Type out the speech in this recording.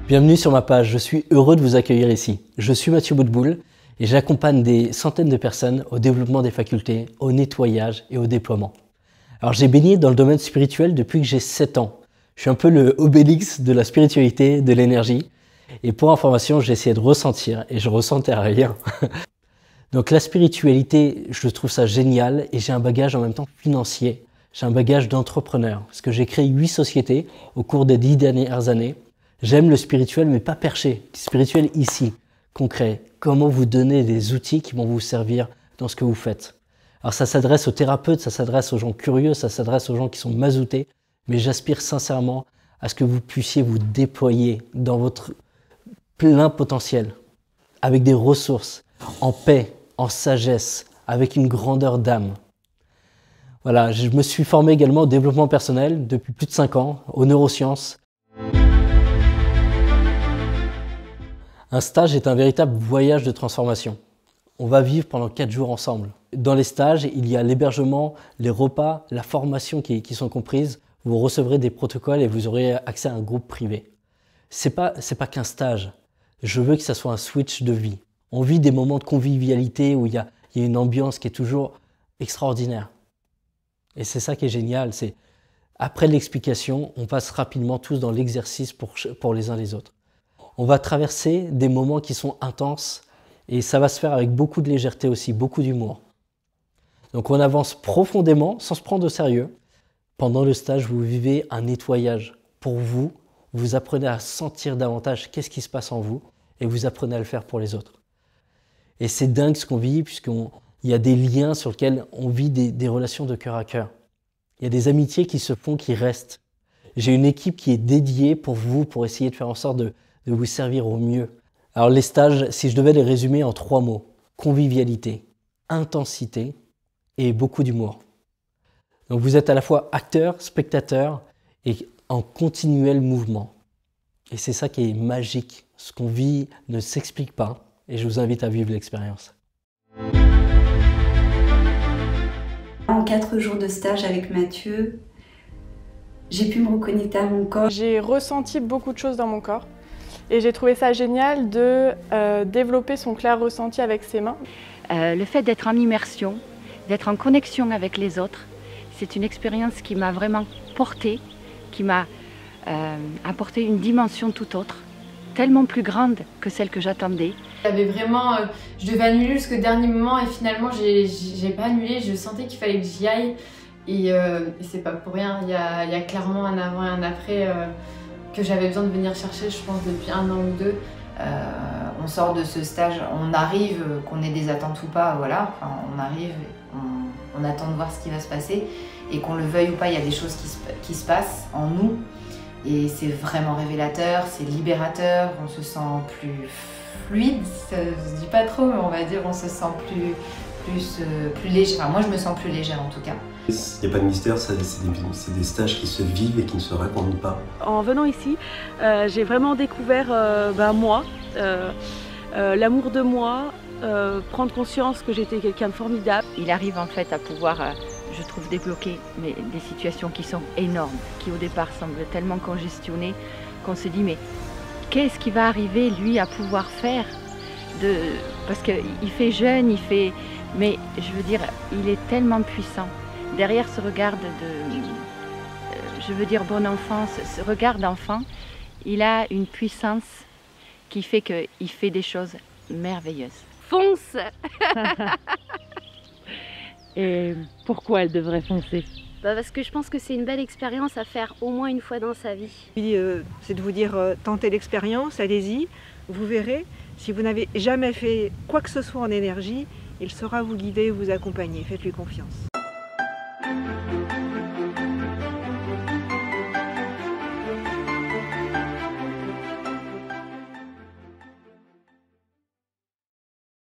Bienvenue sur ma page, je suis heureux de vous accueillir ici. Je suis Mathieu Boutboul et j'accompagne des centaines de personnes au développement des facultés, au nettoyage et au déploiement. Alors j'ai baigné dans le domaine spirituel depuis que j'ai 7 ans. Je suis un peu le Obélix de la spiritualité, de l'énergie. Et pour information, j'ai essayé de ressentir et je ressentais rien. Donc la spiritualité, je trouve ça génial et j'ai un bagage en même temps financier. J'ai un bagage d'entrepreneur parce que j'ai créé 8 sociétés au cours des 10 dernières années. J'aime le spirituel mais pas perché, spirituel ici, concret. Comment vous donner des outils qui vont vous servir dans ce que vous faites. Alors ça s'adresse aux thérapeutes, ça s'adresse aux gens curieux, ça s'adresse aux gens qui sont mazoutés, mais j'aspire sincèrement à ce que vous puissiez vous déployer dans votre plein potentiel, avec des ressources, en paix, en sagesse, avec une grandeur d'âme. Voilà, je me suis formé également au développement personnel depuis plus de 5 ans, aux neurosciences. Un stage est un véritable voyage de transformation. On va vivre pendant 4 jours ensemble. Dans les stages, il y a l'hébergement, les repas, la formation qui sont comprises. Vous recevrez des protocoles et vous aurez accès à un groupe privé. C'est pas qu'un stage. Je veux que ça soit un switch de vie. On vit des moments de convivialité où il y a une ambiance qui est toujours extraordinaire. Et c'est ça qui est génial. C'est après l'explication, on passe rapidement tous dans l'exercice pour les uns les autres. On va traverser des moments qui sont intenses et ça va se faire avec beaucoup de légèreté aussi, beaucoup d'humour. Donc on avance profondément sans se prendre au sérieux. Pendant le stage, vous vivez un nettoyage pour vous. Vous apprenez à sentir davantage qu'est-ce qui se passe en vous et vous apprenez à le faire pour les autres. Et c'est dingue ce qu'on vit puisqu'il y a des liens sur lesquels on vit des relations de cœur à cœur. Il y a des amitiés qui se font, qui restent. J'ai une équipe qui est dédiée pour vous, pour essayer de faire en sorte de vous servir au mieux. Alors les stages, si je devais les résumer en 3 mots, convivialité, intensité et beaucoup d'humour. Donc vous êtes à la fois acteur, spectateur et en continuel mouvement. Et c'est ça qui est magique. Ce qu'on vit ne s'explique pas et je vous invite à vivre l'expérience. En 4 jours de stage avec Mathieu, j'ai pu me reconnecter à mon corps. J'ai ressenti beaucoup de choses dans mon corps et j'ai trouvé ça génial de développer son clair ressenti avec ses mains. Le fait d'être en immersion, d'être en connexion avec les autres, c'est une expérience qui m'a vraiment portée, qui m'a apporté une dimension tout autre, tellement plus grande que celle que j'attendais. Je devais annuler jusqu'au dernier moment et finalement j'ai pas annulé, je sentais qu'il fallait que j'y aille et c'est pas pour rien, il y a clairement un avant et un après que j'avais besoin de venir chercher, je pense depuis 1 an ou 2. On sort de ce stage, on arrive, qu'on ait des attentes ou pas, voilà, enfin, on arrive, on attend de voir ce qui va se passer et qu'on le veuille ou pas, il y a des choses qui se passent en nous et c'est vraiment révélateur, c'est libérateur, on se sent plus fluide, ça se dit pas trop, mais on va dire on se sent plus léger, enfin moi je me sens plus légère en tout cas. Il n'y a pas de mystère, c'est des stages qui se vivent et qui ne se racontent pas. En venant ici, j'ai vraiment découvert moi, l'amour de moi, prendre conscience que j'étais quelqu'un de formidable. Il arrive en fait à pouvoir, je trouve, débloquer des situations qui sont énormes, qui au départ semblent tellement congestionnées qu'on se dit mais qu'est-ce qui va arriver lui à pouvoir faire parce qu'il fait jeune, mais je veux dire, il est tellement puissant. Derrière ce regard je veux dire bon enfant, ce regard d'enfant, il a une puissance qui fait qu'il fait des choses merveilleuses. Fonce. Et pourquoi elle devrait foncer? Parce que je pense que c'est une belle expérience à faire au moins une fois dans sa vie. C'est de vous dire, tentez l'expérience, allez-y, vous verrez. Si vous n'avez jamais fait quoi que ce soit en énergie, il saura vous guider, vous accompagner, faites-lui confiance.